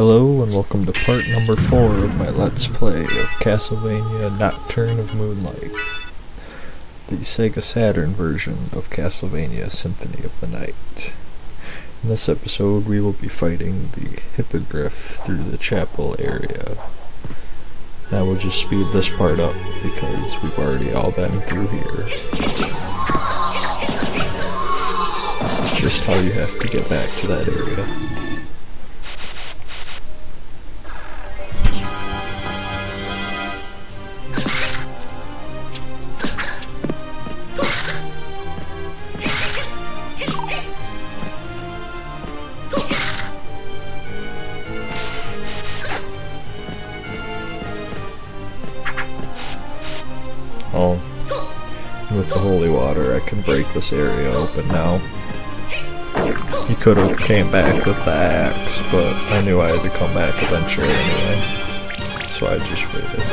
Hello and welcome to part number 4 of my Let's Play of Castlevania Nocturne of Moonlight, the Sega Saturn version of Castlevania Symphony of the Night. In this episode we will be fighting the Hippogryph through the chapel area. Now we'll just speed this part up because we've already all been through here. This is just how you have to get back to that area. Oh, with the holy water I can break this area open now. He could have came back with the axe, but I knew I had to come back eventually anyway, so I just waited.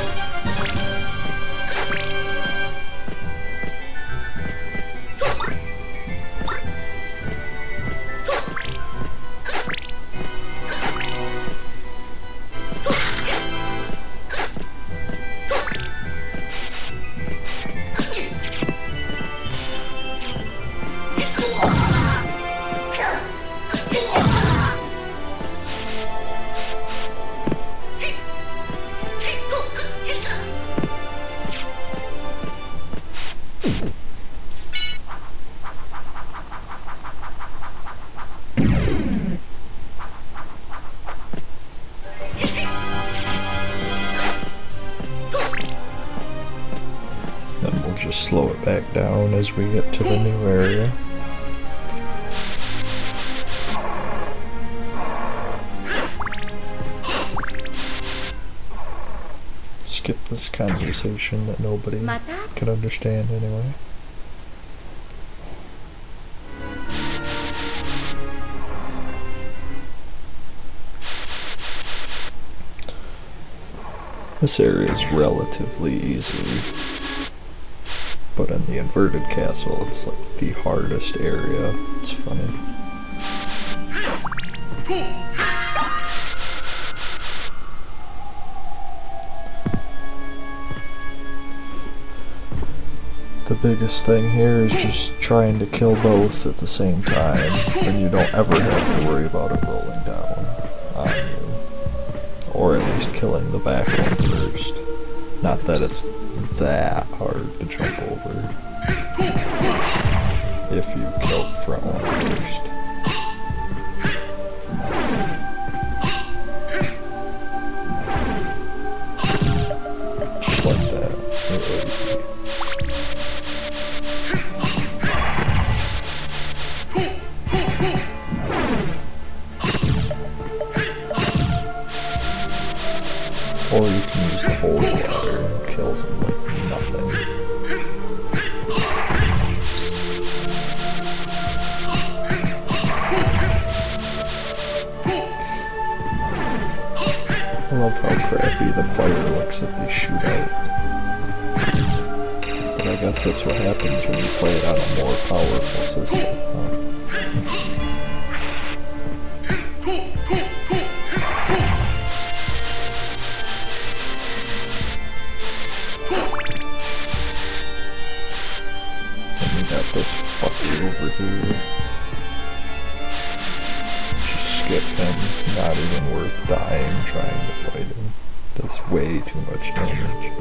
Just slow it back down as we get to the new area. Skip this conversation that nobody can understand anyway. This area is relatively easy. But in the inverted castle, it's like the hardest area. It's funny. The biggest thing here is just trying to kill both at the same time. Then you don't ever have to worry about it rolling down on you. Or at least killing the back one first. Not that it's that hard to jump over if you kill the front one first. Just like that. Real easy. Or you can use the holy water and kills them like nothing. I love how crappy the fire looks at the shootout. But I guess that's what happens when you play it on a more powerful system. Got this fucker over here. Just skip him. Not even worth dying trying to fight him. Does way too much damage.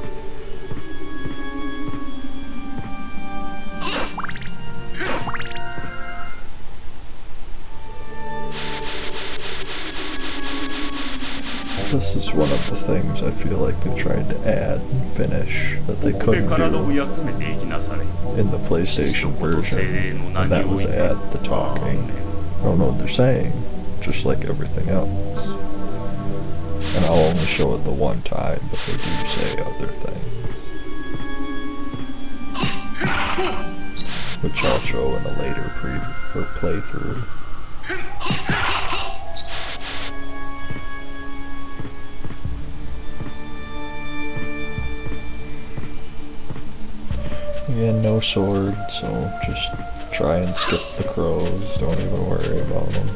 This is one of the things I feel like they tried to add and finish that they couldn't do in the PlayStation version, and that was add the talking. I don't know what they're saying, just like everything else. And I'll only show it the one time, but they do say other things. Which I'll show in a later playthrough. Again, no sword, so just try and skip the crows, don't even worry about them.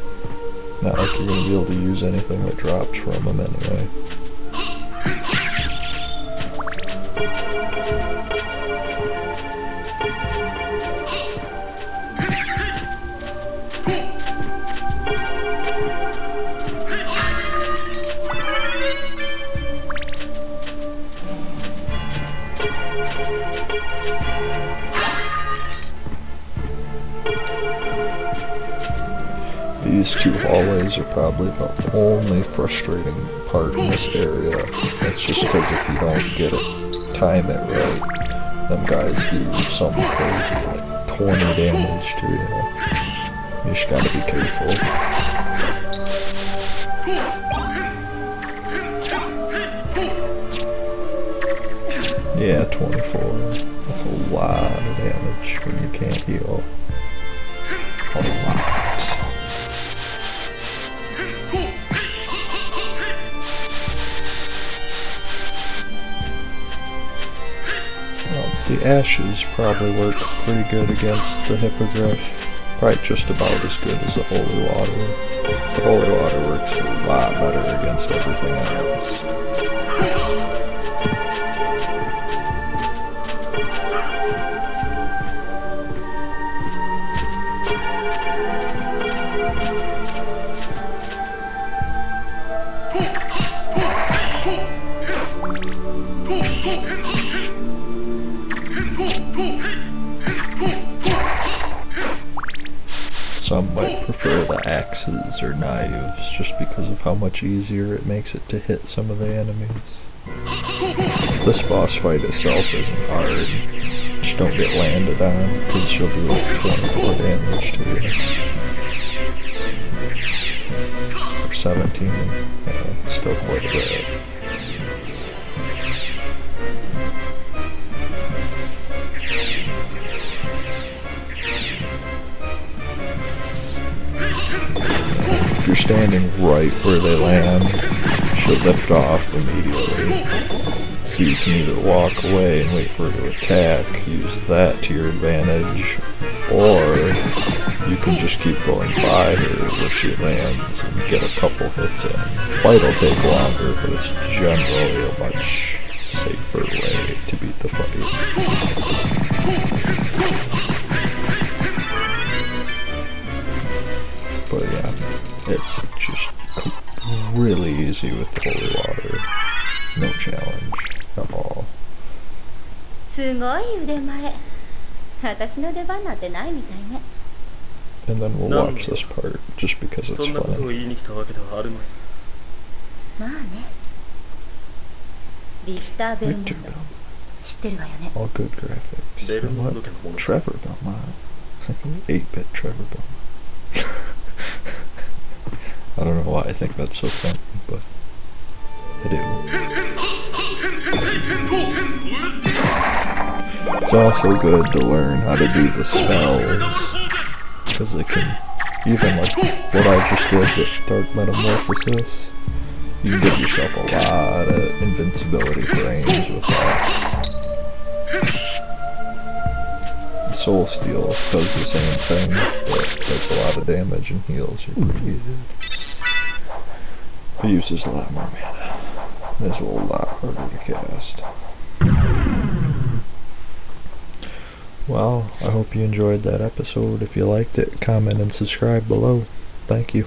Not like you're gonna be able to use anything that drops from them anyway. These two hallways are probably the only frustrating part in this area. It's just because if you don't get it, time it right, them guys do something crazy, like 20 damage to you. You just gotta be careful. Yeah, 24. That's a lot of damage when you can't heal. A lot. The ashes probably work pretty good against the Hippogryph. Probably just about as good as the holy water. The holy water works a lot better against everything else. Some might prefer the axes or knives just because of how much easier it makes it to hit some of the enemies. This boss fight itself isn't hard. Just don't get landed on because she'll do like 24 damage to you. Or 17. Yeah, it's still quite a bit. If you're standing right where they land, she'll lift off immediately. So you can either walk away and wait for her to attack, use that to your advantage, or you can just keep going by her where she lands and get a couple hits in. Fight will take longer, but it's generally a much safer way to beat the fight. But yeah, it's just really easy with the holy water. No challenge at all. And then we'll watch this part just because it's funny. Victor Bell. All good graphics. And what? Trevor Belmont. 8-bit Trevor Belmont. I don't know why I think that's so funny, but I do. It's also good to learn how to do the spells, because it can, even like what I just did with Dark Metamorphosis, you can give yourself a lot of invincibility frames with that. Soul Steel does the same thing, but does a lot of damage and heals you pretty easy. It uses a lot more mana. It's a lot harder to cast. Well, I hope you enjoyed that episode. If you liked it, comment and subscribe below. Thank you.